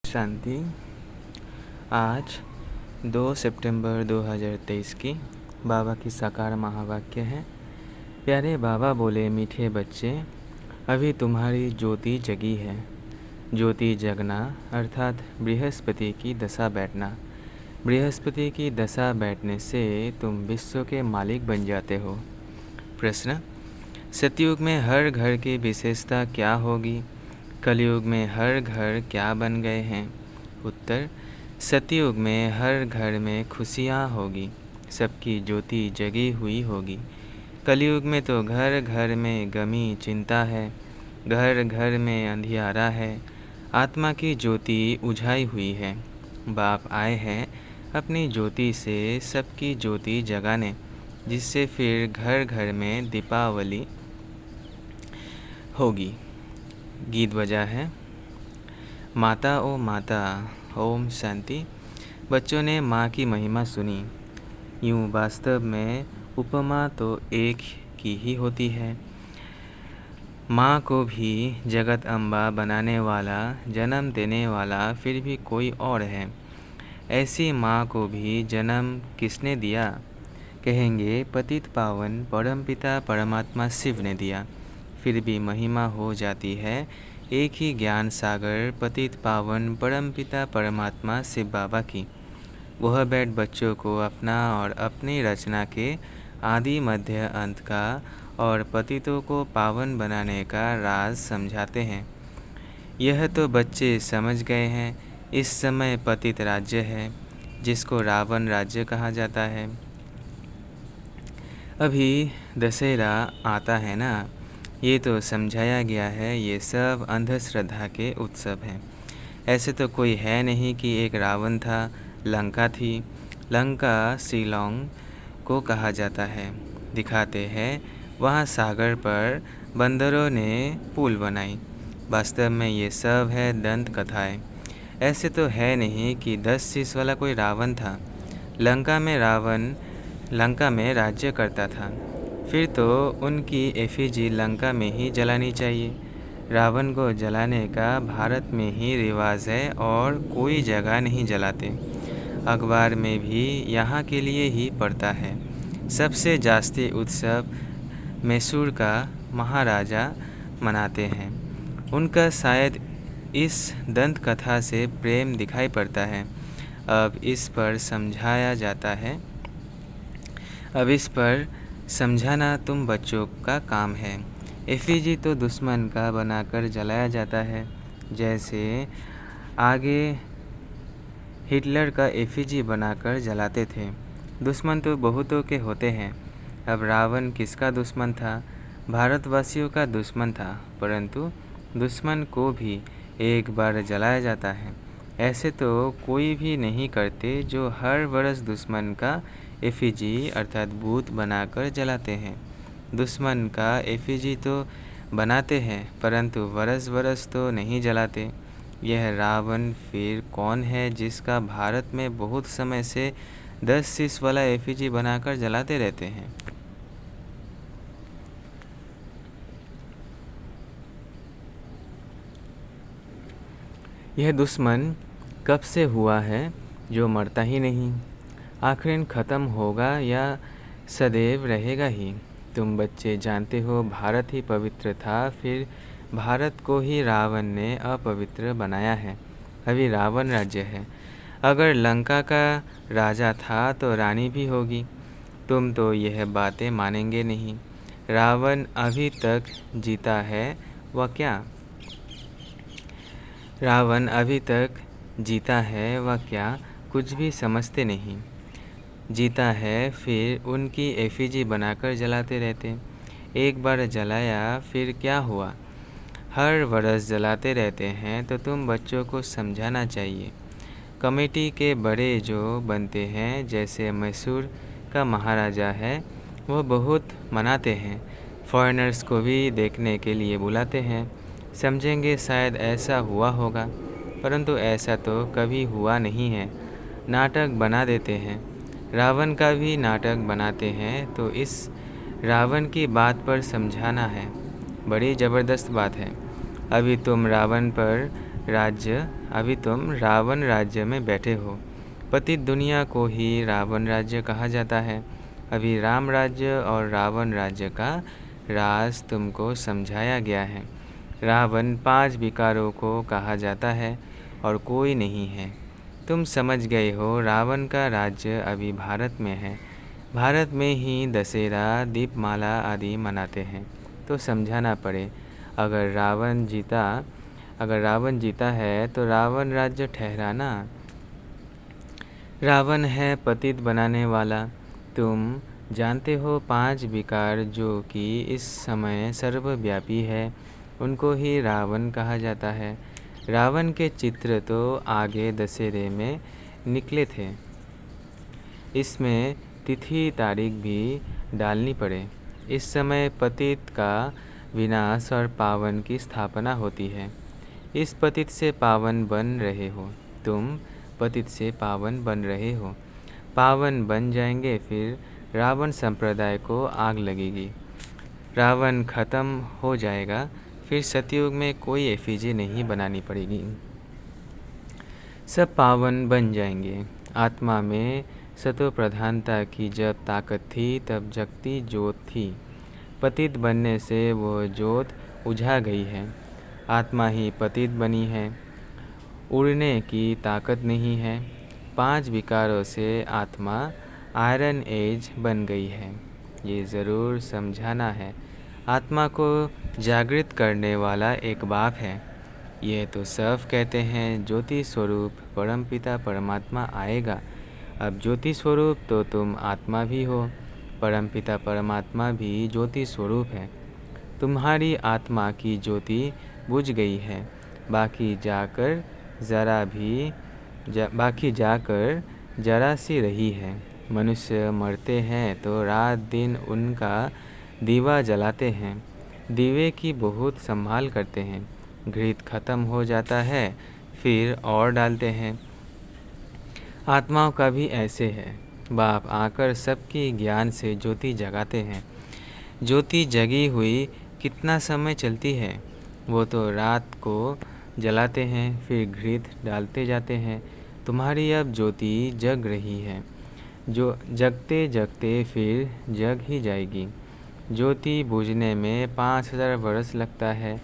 शांति। आज 2 सितंबर 2023 की बाबा की साकार महावाक्य है। प्यारे बाबा बोले, मीठे बच्चे, अभी तुम्हारी ज्योति जगी है। ज्योति जगना अर्थात बृहस्पति की दशा बैठना। बृहस्पति की दशा बैठने से तुम विश्व के मालिक बन जाते हो। प्रश्न: सतयुग में हर घर की विशेषता क्या होगी? कलयुग में हर घर क्या बन गए हैं? उत्तर: सतयुग में हर घर में खुशियाँ होगी, सबकी ज्योति जगी हुई होगी। कलयुग में तो घर घर में गमी चिंता है, घर घर में अंधियारा है, आत्मा की ज्योति उझाई हुई है। बाप आए हैं अपनी ज्योति से सबकी ज्योति जगाने, जिससे फिर घर घर में दीपावली होगी। गीत बजा है। माता ओ माता, ओम शांति। बच्चों ने माँ की महिमा सुनी। यूँ वास्तव में उपमा तो एक की ही होती है। माँ को भी जगत अम्बा बनाने वाला, जन्म देने वाला फिर भी कोई और है। ऐसी माँ को भी जन्म किसने दिया? कहेंगे पतित पावन परमपिता परमात्मा शिव ने दिया। फिर भी महिमा हो जाती है एक ही ज्ञान सागर पतित पावन परमपिता परमात्मा शिव बाबा की। वह बैठ बच्चों को अपना और अपनी रचना के आदि मध्य अंत का और पतितों को पावन बनाने का राज समझाते हैं। यह तो बच्चे समझ गए हैं। इस समय पतित राज्य है, जिसको रावण राज्य कहा जाता है। अभी दशहरा आता है ना, ये तो समझाया गया है ये सब अंधश्रद्धा के उत्सव हैं। ऐसे तो कोई है नहीं कि एक रावण था, लंका थी। लंका शिलोंग को कहा जाता है। दिखाते हैं वहाँ सागर पर बंदरों ने पुल बनाई। वास्तव में ये सब है दंत कथाएं। ऐसे तो है नहीं कि 10 शीश वाला कोई रावण था। लंका में राज्य करता था। फिर तो उनकी एफिजी लंका में ही जलानी चाहिए। रावण को जलाने का भारत में ही रिवाज है और कोई जगह नहीं जलाते। अखबार में भी यहाँ के लिए ही पड़ता है। सबसे जास्ती उत्सव मैसूर का महाराजा मनाते हैं। उनका शायद इस दंत कथा से प्रेम दिखाई पड़ता है। अब इस पर समझाना तुम बच्चों का काम है। एफिजी तो दुश्मन का बनाकर जलाया जाता है। जैसे आगे हिटलर का एफिजी बनाकर जलाते थे। दुश्मन तो बहुतों के होते हैं। अब रावण किसका दुश्मन था? भारतवासियों का दुश्मन था, परंतु दुश्मन को भी एक बार जलाया जाता है। ऐसे तो कोई भी नहीं करते जो हर वर्ष दुश्मन का एफिजी अर्थात भूत बनाकर जलाते हैं। दुश्मन का एफिजी तो बनाते हैं, परंतु वर्ष तो नहीं जलाते। यह रावण फिर कौन है जिसका भारत में बहुत समय से 10 शीश वाला एफिजी बनाकर जलाते रहते हैं? यह दुश्मन कब से हुआ है जो मरता ही नहीं? आखिर ख़त्म होगा या सदैव रहेगा ही? तुम बच्चे जानते हो भारत ही पवित्र था, फिर भारत को ही रावण ने अपवित्र बनाया है। अभी रावण राज्य है। अगर लंका का राजा था तो रानी भी होगी। तुम तो यह बातें मानेंगे नहीं। रावण अभी तक जीता है वह क्या? रावण अभी तक जीता है वह क्या? कुछ भी समझते नहीं। जीता है फिर उनकी एफिजी बनाकर जलाते रहते। एक बार जलाया फिर क्या हुआ? हर वर्ष जलाते रहते हैं। तो तुम बच्चों को समझाना चाहिए। कमेटी के बड़े जो बनते हैं, जैसे मैसूर का महाराजा है, वो बहुत मनाते हैं। फॉरेनर्स को भी देखने के लिए बुलाते हैं। समझेंगे शायद ऐसा हुआ होगा, परंतु ऐसा तो कभी हुआ नहीं है। नाटक बना देते हैं। रावण का भी नाटक बनाते हैं। तो इस रावण की बात पर समझाना है। बड़ी ज़बरदस्त बात है। अभी तुम रावण पर राज्य, अभी तुम रावण राज्य में बैठे हो। पतित दुनिया को ही रावण राज्य कहा जाता है। अभी राम राज्य और रावण राज्य का राज तुमको समझाया गया है। रावण 5 विकारों को कहा जाता है और कोई नहीं है। तुम समझ गए हो। रावण का राज्य अभी भारत में है। भारत में ही दशहरा, दीपमाला आदि मनाते हैं। तो समझाना पड़े, अगर रावण जीता है तो रावण राज्य ठहराना। रावण है पतित बनाने वाला। तुम जानते हो 5 विकार जो कि इस समय सर्वव्यापी है, उनको ही रावण कहा जाता है। रावण के चित्र तो आगे दशहरे में निकले थे। इसमें तिथि तारीख भी डालनी पड़े। इस समय पतित का विनाश और पावन की स्थापना होती है। इस पतित से पावन बन रहे हो। तुम पतित से पावन बन रहे हो। पावन बन जाएंगे, फिर रावण संप्रदाय को आग लगेगी। रावण खत्म हो जाएगा, फिर सतयुग में कोई एफिजी नहीं बनानी पड़ेगी। सब पावन बन जाएंगे। आत्मा में सतो प्रधानता की जब ताकत थी तब जगती ज्योत थी। पतित बनने से वो ज्योत उझा गई है। आत्मा ही पतित बनी है। उड़ने की ताकत नहीं है। 5 विकारों से आत्मा आयरन एज बन गई है। ये ज़रूर समझाना है। आत्मा को जागृत करने वाला एक बाप है। यह तो सब कहते हैं ज्योति स्वरूप परमपिता परमात्मा आएगा। अब ज्योति स्वरूप तो तुम आत्मा भी हो। परमपिता परमात्मा भी ज्योति स्वरूप है। तुम्हारी आत्मा की ज्योति बुझ गई है। बाकी जाकर जरा सी रही है। मनुष्य मरते हैं तो रात दिन उनका दीवा जलाते हैं। दीवे की बहुत संभाल करते हैं। घृत खत्म हो जाता है, फिर और डालते हैं। आत्माओं का भी ऐसे है। बाप आकर सबकी ज्ञान से ज्योति जगाते हैं। ज्योति जगी हुई कितना समय चलती है? वो तो रात को जलाते हैं, फिर घृत डालते जाते हैं। तुम्हारी अब ज्योति जग रही है, जो जगते जगते फिर जग ही जाएगी। ज्योति बुझने में 5000 वर्ष लगता है,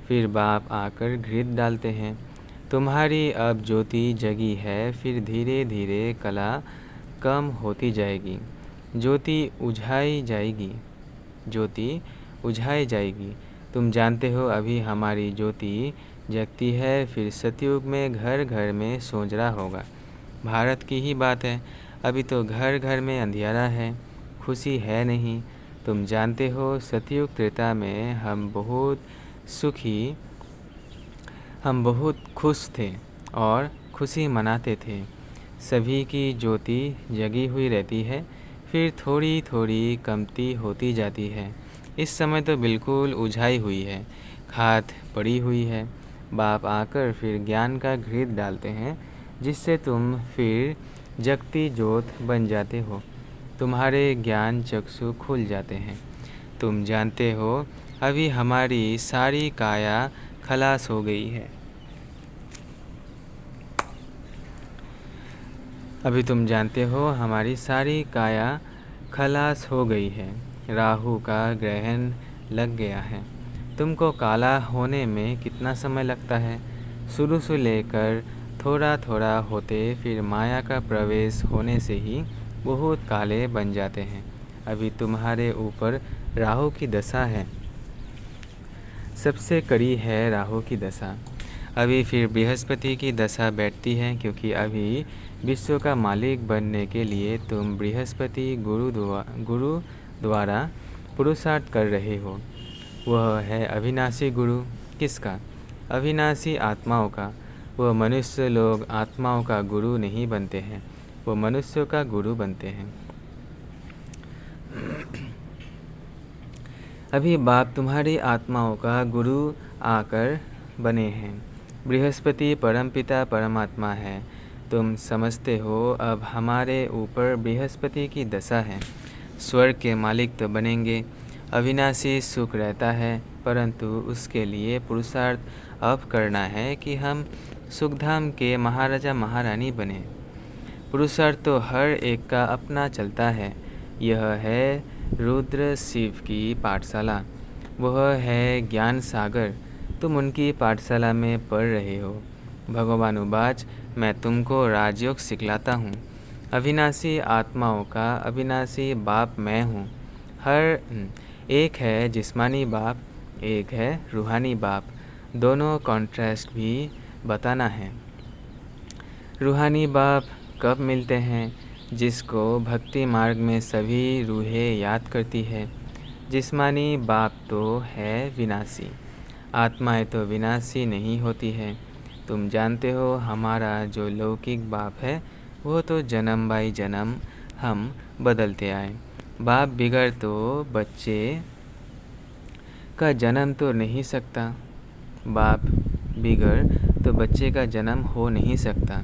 फिर बाप आकर घृत डालते हैं। तुम्हारी अब ज्योति जगी है, फिर धीरे धीरे कला कम होती जाएगी। ज्योति उझाई जाएगी। तुम जानते हो अभी हमारी ज्योति जगती है, फिर सतयुग में घर घर में सोजरा होगा। भारत की ही बात है। अभी तो घर घर में अंधियारा है, खुशी है नहीं। तुम जानते हो सतयुग त्रेता में हम बहुत खुश थे और खुशी मनाते थे। सभी की ज्योति जगी हुई रहती है, फिर थोड़ी थोड़ी कमती होती जाती है। इस समय तो बिल्कुल उझाई हुई है, खाद पड़ी हुई है। बाप आकर फिर ज्ञान का घृत डालते हैं, जिससे तुम फिर जगती ज्योत बन जाते हो। तुम्हारे ज्ञान चक्षु खुल जाते हैं। तुम जानते हो अभी हमारी सारी काया खलास हो गई है। अभी तुम जानते हो हमारी सारी काया खलास हो गई है। राहु का ग्रहण लग गया है। तुमको काला होने में कितना समय लगता है? शुरू से लेकर थोड़ा थोड़ा होते फिर माया का प्रवेश होने से ही बहुत काले बन जाते हैं। अभी तुम्हारे ऊपर राहु की दशा है। सबसे कड़ी है राहु की दशा। अभी फिर बृहस्पति की दशा बैठती है, क्योंकि अभी विश्व का मालिक बनने के लिए तुम बृहस्पति गुरु द्वारा पुरुषार्थ कर रहे हो। वह है अविनाशी गुरु। किसका? अविनाशी आत्माओं का। वह मनुष्य लोग आत्माओं का गुरु नहीं बनते हैं, वो मनुष्यों का गुरु बनते हैं। अभी बाप तुम्हारी आत्माओं का गुरु आकर बने हैं। बृहस्पति परमपिता परमात्मा है। तुम समझते हो अब हमारे ऊपर बृहस्पति की दशा है। स्वर्ग के मालिक तो बनेंगे। अविनाशी सुख रहता है, परंतु उसके लिए पुरुषार्थ अब करना है कि हम सुखधाम के महाराजा महारानी बने। पुरुषार्थ तो हर एक का अपना चलता है। यह है रुद्र शिव की पाठशाला, वह है ज्ञान सागर, तुम उनकी पाठशाला में पढ़ रहे हो। भगवान उवाच, मैं तुमको राजयोग सिखलाता हूँ। अविनाशी आत्माओं का अविनाशी बाप मैं हूँ। हर एक है जिस्मानी बाप, एक है रूहानी बाप। दोनों कॉन्ट्रास्ट भी बताना है। रूहानी बाप कब मिलते हैं? जिसको भक्ति मार्ग में सभी रूहें याद करती है। जिस्मानी बाप तो है विनाशी, आत्माएं तो विनाशी नहीं होती है। तुम जानते हो हमारा जो लौकिक बाप है वो तो जन्म बाई जन्म हम बदलते आए। बाप बिगड़ तो बच्चे का जन्म तो नहीं सकता, बाप बिगड़ तो बच्चे का जन्म हो नहीं सकता।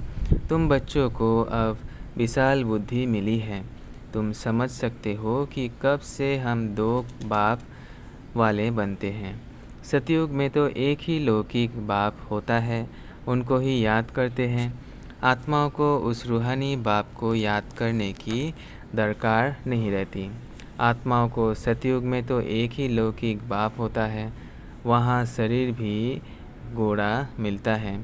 तुम बच्चों को अब विशाल बुद्धि मिली है। तुम समझ सकते हो कि कब से हम दो बाप वाले बनते हैं। सतयुग में तो एक ही लौकिक बाप होता है, उनको ही याद करते हैं। आत्माओं को उस रूहानी बाप को याद करने की दरकार नहीं रहती। आत्माओं को सतयुग में तो एक ही लौकिक बाप होता है, वहाँ शरीर भी गोड़ा मिलता है।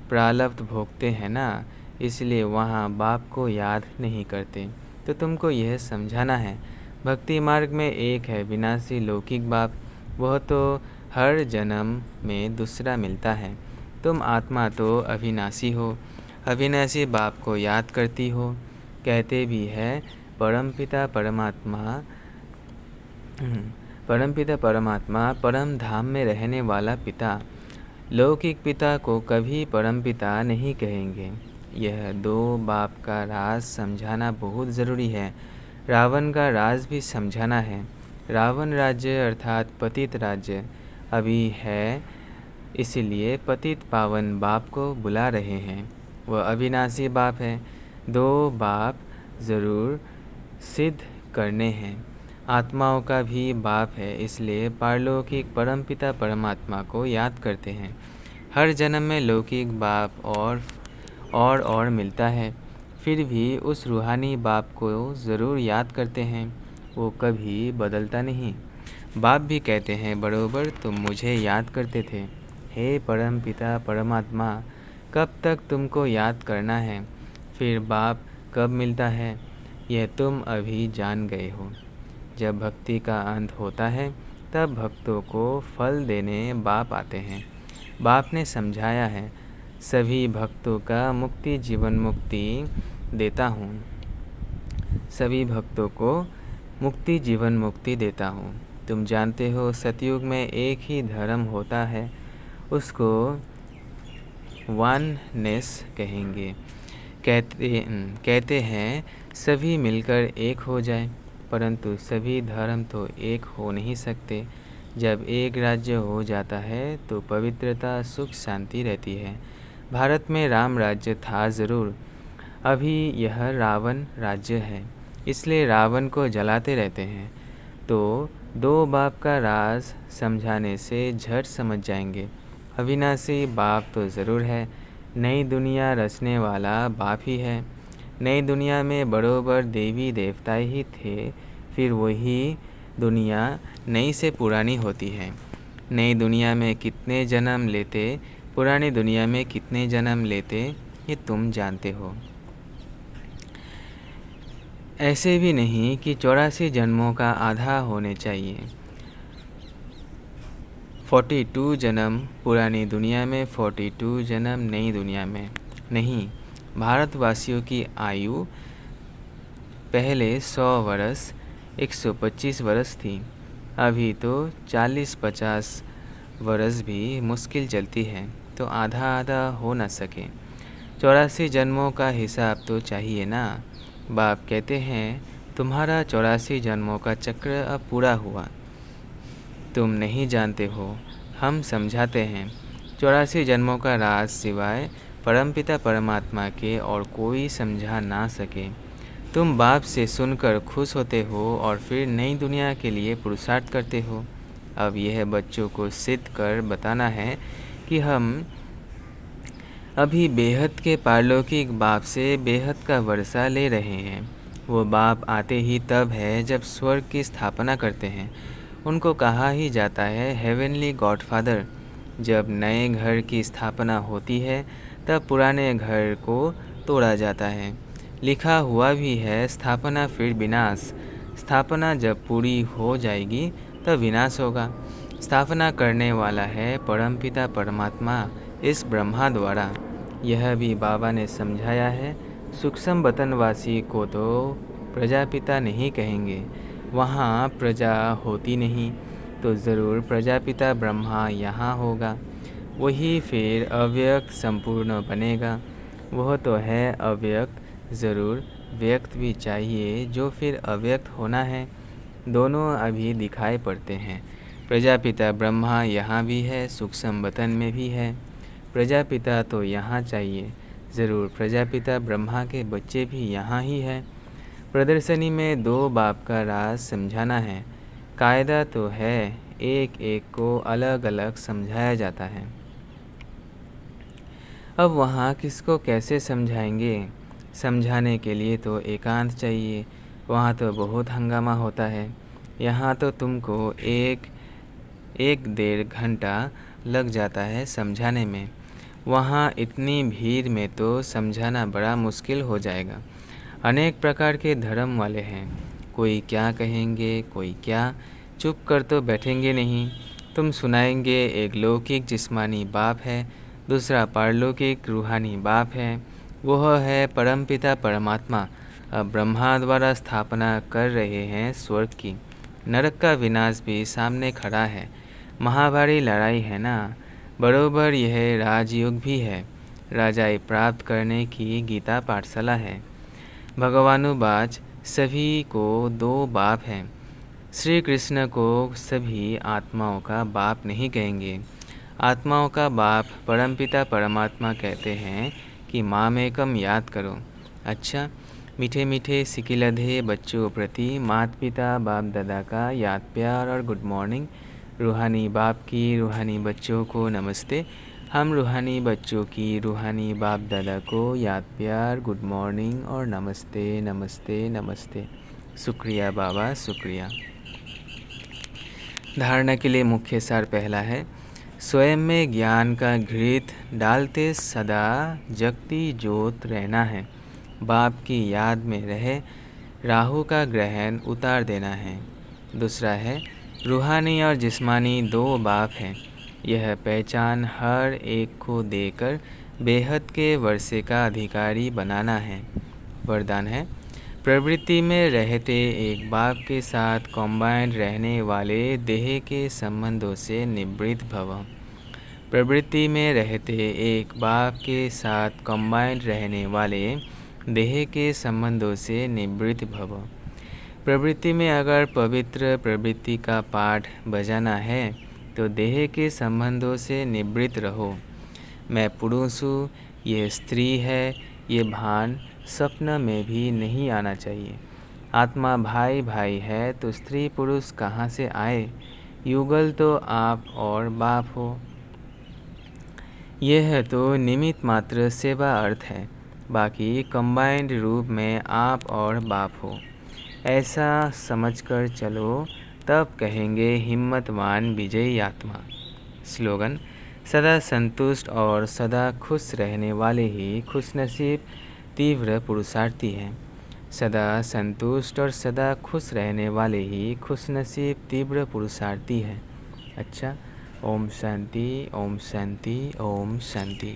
प्रारब्ध भोगते हैं ना, इसलिए वहाँ बाप को याद नहीं करते। तो तुमको यह समझाना है, भक्ति मार्ग में एक है विनाशी लौकिक बाप, वह तो हर जन्म में दूसरा मिलता है। तुम आत्मा तो अविनाशी हो, अविनाशी बाप को याद करती हो। कहते भी है परमपिता परमात्मा परम धाम में रहने वाला पिता। लौकिक पिता को कभी परमपिता नहीं कहेंगे। यह दो बाप का राज समझाना बहुत ज़रूरी है। रावण का राज भी समझाना है। रावण राज्य अर्थात पतित राज्य अभी है, इसलिए पतित पावन बाप को बुला रहे हैं। वह अविनाशी बाप है। दो बाप ज़रूर सिद्ध करने हैं। आत्माओं का भी बाप है, इसलिए पारलौकिक परमपिता परमात्मा को याद करते हैं। हर जन्म में लौकिक बाप और मिलता है, फिर भी उस रूहानी बाप को ज़रूर याद करते हैं। वो कभी बदलता नहीं। बाप भी कहते हैं बरोबर तुम मुझे याद करते थे। हे परमपिता परमात्मा, कब तक तुमको याद करना है? फिर बाप कब मिलता है यह तुम अभी जान गए हो। जब भक्ति का अंत होता है तब भक्तों को फल देने बाप आते हैं। बाप ने समझाया है, सभी भक्तों का मुक्ति जीवन मुक्ति देता हूँ। सभी भक्तों को मुक्ति जीवन मुक्ति देता हूँ। तुम जानते हो सतयुग में एक ही धर्म होता है, उसको वननेस कहेंगे। कहते हैं सभी मिलकर एक हो जाए, परंतु सभी धर्म तो एक हो नहीं सकते। जब एक राज्य हो जाता है तो पवित्रता सुख शांति रहती है। भारत में राम राज्य था ज़रूर, अभी यह रावण राज्य है, इसलिए रावण को जलाते रहते हैं। तो दो बाप का राज समझाने से झट समझ जाएंगे। अविनाशी बाप तो ज़रूर है, नई दुनिया रचने वाला बाप ही है। नई दुनिया में बरोबर देवी देवता ही थे, फिर वही दुनिया नई से पुरानी होती है। नई दुनिया में कितने जन्म लेते, पुरानी दुनिया में कितने जन्म लेते, ये तुम जानते हो। ऐसे भी नहीं कि 84 जन्मों का आधा होने चाहिए। 42 जन्म पुरानी दुनिया में, 42 जन्म नई दुनिया में नहीं। भारतवासियों की आयु पहले 100 वर्ष 125 वर्ष थी, अभी तो 40-50 वर्ष भी मुश्किल चलती है, तो आधा आधा हो न सके। 84 जन्मों का हिसाब तो चाहिए ना। बाप कहते हैं तुम्हारा 84 जन्मों का चक्र अब पूरा हुआ, तुम नहीं जानते हो, हम समझाते हैं। 84 जन्मों का राज सिवाय परमपिता परमात्मा के और कोई समझा ना सके। तुम बाप से सुनकर खुश होते हो और फिर नई दुनिया के लिए पुरुषार्थ करते हो। अब यह बच्चों को सिद्ध कर बताना है कि हम अभी बेहद के पारलौकिक बाप से बेहद का वर्षा ले रहे हैं। वो बाप आते ही तब है जब स्वर्ग की स्थापना करते हैं। उनको कहा ही जाता है हेवनली गॉडफादर। जब नए घर की स्थापना होती है तब पुराने घर को तोड़ा जाता है। लिखा हुआ भी है स्थापना फिर विनाश। स्थापना जब पूरी हो जाएगी तब विनाश होगा। स्थापना करने वाला है परमपिता परमात्मा इस ब्रह्मा द्वारा। यह भी बाबा ने समझाया है। सूक्ष्म वतनवासी को तो प्रजापिता नहीं कहेंगे, वहाँ प्रजा होती नहीं, तो ज़रूर प्रजापिता ब्रह्मा यहाँ होगा। वही फिर अव्यक्त संपूर्ण बनेगा। वह तो है अव्यक्त, ज़रूर व्यक्त भी चाहिए जो फिर अव्यक्त होना है। दोनों अभी दिखाई पड़ते हैं। प्रजापिता ब्रह्मा यहाँ भी है, सूक्ष्म वतन में भी है। प्रजापिता तो यहाँ चाहिए, ज़रूर प्रजापिता ब्रह्मा के बच्चे भी यहाँ ही है। प्रदर्शनी में दो बाप का राज समझाना है। कायदा तो है, एक एक को अलग अलग समझाया जाता है। अब वहाँ किसको कैसे समझाएंगे? समझाने के लिए तो एकांत चाहिए। वहाँ तो बहुत हंगामा होता है। यहाँ तो तुमको एक डेढ़ घंटा लग जाता है समझाने में। वहाँ इतनी भीड़ में तो समझाना बड़ा मुश्किल हो जाएगा। अनेक प्रकार के धर्म वाले हैं, कोई क्या कहेंगे, कोई क्या, चुप कर तो बैठेंगे नहीं। तुम सुनाएंगे एक लौकिक जिस्मानी बाप है, दूसरा पारलौकिक रूहानी बाप है। वह है परमपिता परमात्मा। अब ब्रह्मा द्वारा स्थापना कर रहे हैं स्वर्ग की। नरक का विनाश भी सामने खड़ा है। महाभारी लड़ाई है ना। बरोबर यह राजयोग भी है। राजाई प्राप्त करने की गीता पाठशाला है। भगवानुवाच सभी को दो बाप हैं। श्री कृष्ण को सभी आत्माओं का बाप नहीं कहेंगे। आत्माओं का बाप परमपिता परमात्मा कहते हैं कि मामेकम याद करो। अच्छा, मीठे मीठे सिकिलधे बच्चों प्रति माता पिता बाप दादा का याद प्यार और गुड मॉर्निंग। रूहानी बाप की रूहानी बच्चों को नमस्ते। हम रूहानी बच्चों की रूहानी बाप दादा को याद प्यार गुड मॉर्निंग और नमस्ते नमस्ते नमस्ते। शुक्रिया बाबा, शुक्रिया। धारणा के लिए मुख्य सार पहला है, स्वयं में ज्ञान का घृत डालते सदा जगती ज्योत रहना है। बाप की याद में रहे राहु का ग्रहण उतार देना है। दूसरा है, रूहानी और जिस्मानी दो बाप हैं। यह पहचान हर एक को देकर बेहद के वर्षे का अधिकारी बनाना है। वरदान है, प्रवृत्ति में रहते एक बाप के साथ कॉम्बाइंड रहने वाले देह के संबंधों से निवृत्त भव। प्रवृत्ति में रहते एक बाप के साथ कॉम्बाइंड रहने वाले देह के संबंधों से निवृत्त भव। प्रवृत्ति में अगर पवित्र प्रवृत्ति का पाठ बजाना है तो देह के संबंधों से निवृत्त रहो। मैं पुरुष हूँ, यह स्त्री है, ये भान स्वप्न में भी नहीं आना चाहिए। आत्मा भाई भाई है तो स्त्री पुरुष कहाँ से आए? युगल तो आप और बाप हो। यह तो निमित्त मात्र सेवा अर्थ है, बाकी कंबाइंड रूप में आप और बाप हो। ऐसा समझकर चलो, तब कहेंगे हिम्मतवान विजयी आत्मा। स्लोगन, सदा संतुष्ट और सदा खुश रहने वाले ही खुशनसीब तीव्र पुरुषार्थी हैं। सदा संतुष्ट और सदा खुश रहने वाले ही खुशनसीब तीव्र पुरुषार्थी हैं। अच्छा, ओम शांति, ओम शांति, ओम शांति।